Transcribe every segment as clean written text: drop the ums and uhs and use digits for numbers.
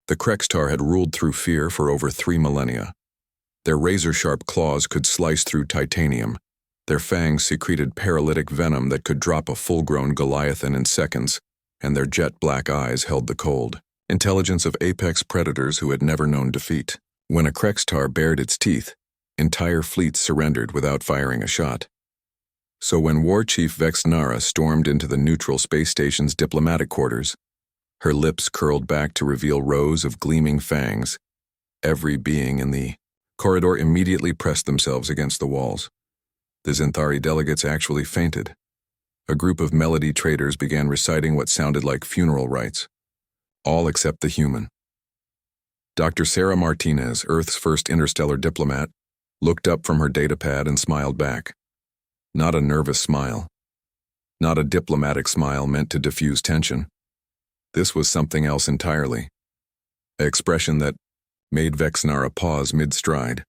The Krextar had ruled through fear for over 3 millennia. Their razor-sharp claws could slice through titanium. Their fangs secreted paralytic venom that could drop a full-grown Goliathan in seconds, and their jet-black eyes held the cold intelligence of apex predators who had never known defeat. When a Krextar bared its teeth, entire fleets surrendered without firing a shot. So when War Chief Vexnara stormed into the neutral space station's diplomatic quarters, her lips curled back to reveal rows of gleaming fangs. Every being in the corridor immediately pressed themselves against the walls. The Zinthari delegates actually fainted. A group of melody traders began reciting what sounded like funeral rites. All except the human. Dr. Sarah Martinez, Earth's first interstellar diplomat, looked up from her datapad and smiled back. Not a nervous smile. Not a diplomatic smile meant to diffuse tension. This was something else entirely. An expression that made Vexnara pause mid-stride,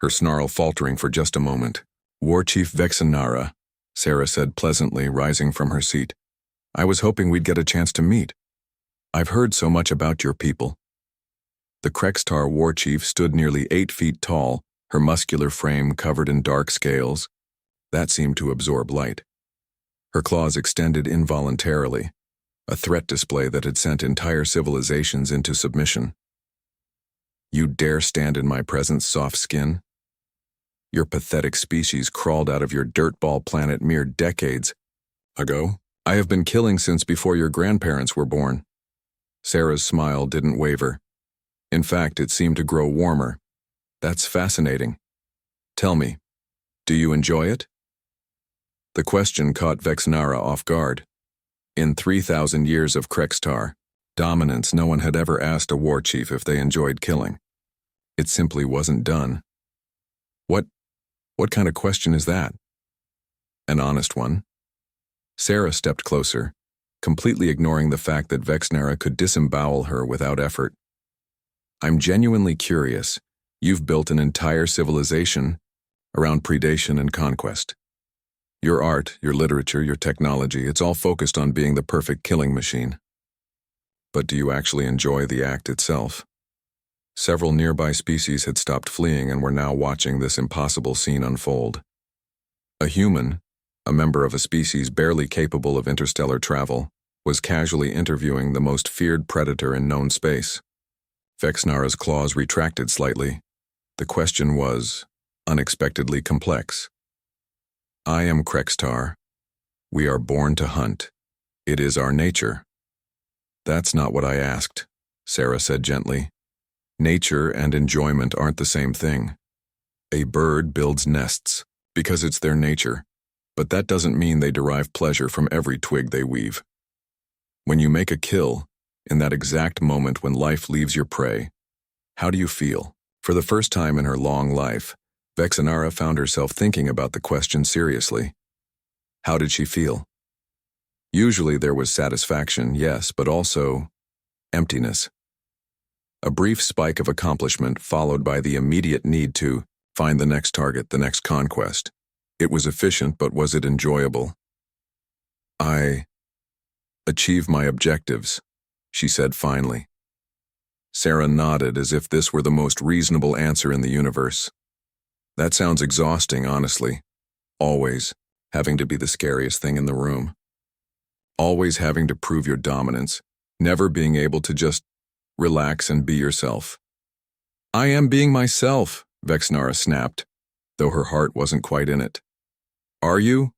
her snarl faltering for just a moment. War Chief Vexnara, Sarah said pleasantly, rising from her seat. I was hoping we'd get a chance to meet. I've heard so much about your people. The Krextar war chief stood nearly 8 feet tall, her muscular frame covered in dark scales. That seemed to absorb light. Her claws extended involuntarily, a threat display that had sent entire civilizations into submission. You dare stand in my presence, soft skin? Your pathetic species crawled out of your dirtball planet mere decades ago. I have been killing since before your grandparents were born. Sarah's smile didn't waver. In fact, it seemed to grow warmer. That's fascinating. Tell me, do you enjoy it? The question caught Vexnara off guard. In 3,000 years of Krextar dominance, no one had ever asked a war chief if they enjoyed killing. It simply wasn't done. What kind of question is that? An honest one. Sarah stepped closer, completely ignoring the fact that Vexnara could disembowel her without effort. I'm genuinely curious. You've built an entire civilization around predation and conquest. Your art, your literature, your technology, it's all focused on being the perfect killing machine. But do you actually enjoy the act itself? Several nearby species had stopped fleeing and were now watching this impossible scene unfold. A human, a member of a species barely capable of interstellar travel, was casually interviewing the most feared predator in known space. Vexnara's claws retracted slightly. The question was unexpectedly complex. I am Krextar. We are born to hunt. It is our nature. That's not what I asked, Sarah said gently. Nature and enjoyment aren't the same thing. A bird builds nests because it's their nature, but that doesn't mean they derive pleasure from every twig they weave. When you make a kill, in that exact moment when life leaves your prey, how do you feel? For the first time in her long life, Vexnara found herself thinking about the question seriously. How did she feel? Usually there was satisfaction, yes, but also emptiness. A brief spike of accomplishment followed by the immediate need to find the next target, the next conquest. It was efficient, but was it enjoyable? I achieved my objectives, she said finally. Sarah nodded as if this were the most reasonable answer in the universe. That sounds exhausting, honestly. Always having to be the scariest thing in the room. Always having to prove your dominance, never being able to just relax and be yourself. I am being myself, Vexnara snapped, though her heart wasn't quite in it. Are you?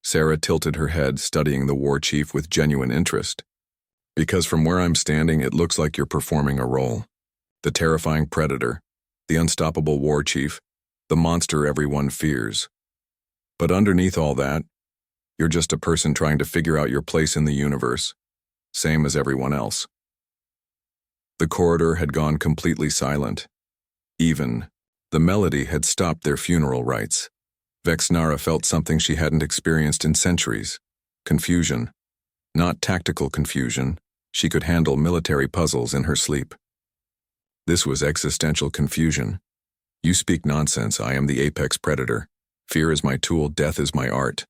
Sarah tilted her head, studying the war chief with genuine interest. Because from where I'm standing, it looks like you're performing a role. The terrifying predator, the unstoppable war chief, the monster everyone fears. But underneath all that, you're just a person trying to figure out your place in the universe, same as everyone else. The corridor had gone completely silent. Even the melody had stopped their funeral rites. Vexnara felt something she hadn't experienced in centuries. Confusion. Not tactical confusion. She could handle military puzzles in her sleep. This was existential confusion. You speak nonsense. I am the apex predator. Fear is my tool, death is my art.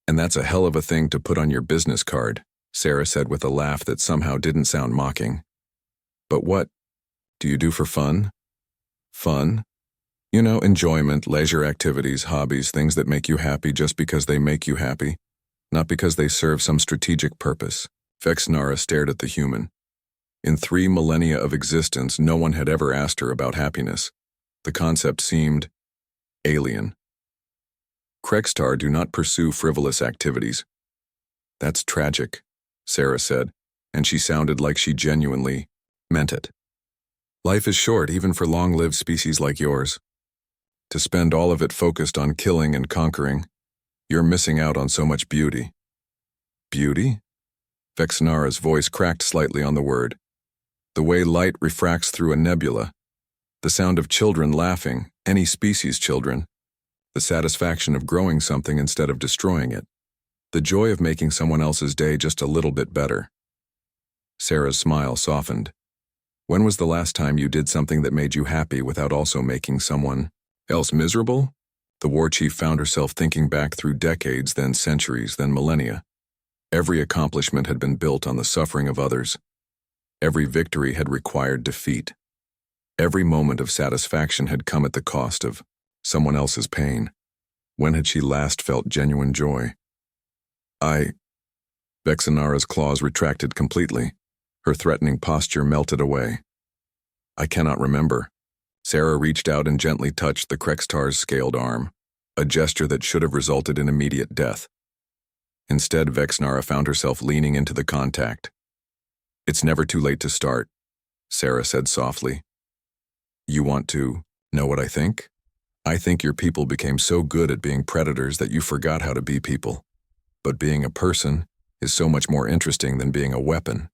And that's a hell of a thing to put on your business card, Sarah said with a laugh that somehow didn't sound mocking. But what do you do for fun? Fun? You know, enjoyment, leisure activities, hobbies, things that make you happy just because they make you happy, not because they serve some strategic purpose. Vexnara stared at the human. In 3 millennia of existence, no one had ever asked her about happiness. The concept seemed alien. Kregstar do not pursue frivolous activities. That's tragic, Sarah said, and she sounded like she genuinely meant it. Life is short, even for long-lived species like yours. To spend all of it focused on killing and conquering, you're missing out on so much beauty. Beauty? Vexnara's voice cracked slightly on the word. The way light refracts through a nebula, the sound of children laughing, any species' children, the satisfaction of growing something instead of destroying it, the joy of making someone else's day just a little bit better. Sarah's smile softened. When was the last time you did something that made you happy without also making someone else miserable? The war chief found herself thinking back through decades, then centuries, then millennia. Every accomplishment had been built on the suffering of others. Every victory had required defeat. Every moment of satisfaction had come at the cost of someone else's pain. When had she last felt genuine joy? Vexenara's claws retracted completely. Her threatening posture melted away. I cannot remember. Sarah reached out and gently touched the Kregstar's scaled arm, a gesture that should have resulted in immediate death. Instead, Vexnara found herself leaning into the contact. It's never too late to start, Sarah said softly. You want to know what I think? I think your people became so good at being predators that you forgot how to be people. But being a person is so much more interesting than being a weapon.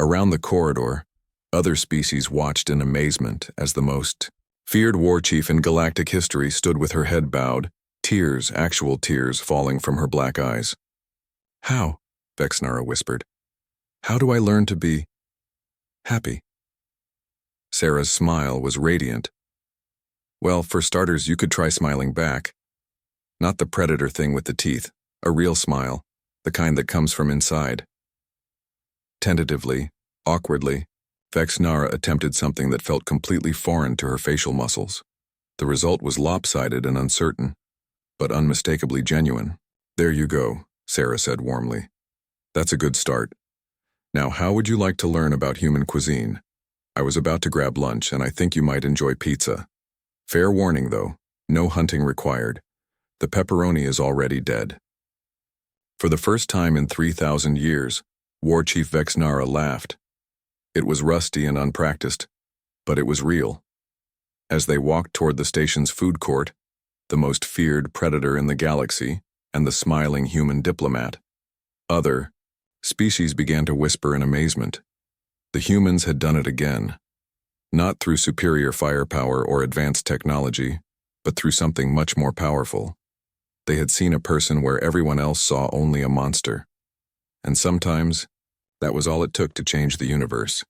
Around the corridor, other species watched in amazement as the most feared war chief in galactic history stood with her head bowed, tears, actual tears, falling from her black eyes. How? Vexnara whispered. How do I learn to be happy? Sarah's smile was radiant. Well, for starters, you could try smiling back. Not the predator thing with the teeth, a real smile, the kind that comes from inside. Tentatively, awkwardly, Vexnara attempted something that felt completely foreign to her facial muscles. The result was lopsided and uncertain, but unmistakably genuine. There you go, Sarah said warmly. That's a good start. Now, how would you like to learn about human cuisine? I was about to grab lunch, and I think you might enjoy pizza. Fair warning, though, no hunting required. The pepperoni is already dead. For the first time in 3,000 years, War Chief Vexnara laughed. It was rusty and unpracticed, but it was real. As they walked toward the station's food court, the most feared predator in the galaxy and the smiling human diplomat, other species began to whisper in amazement. The humans had done it again, not through superior firepower or advanced technology, but through something much more powerful. They had seen a person where everyone else saw only a monster. And sometimes, that was all it took to change the universe.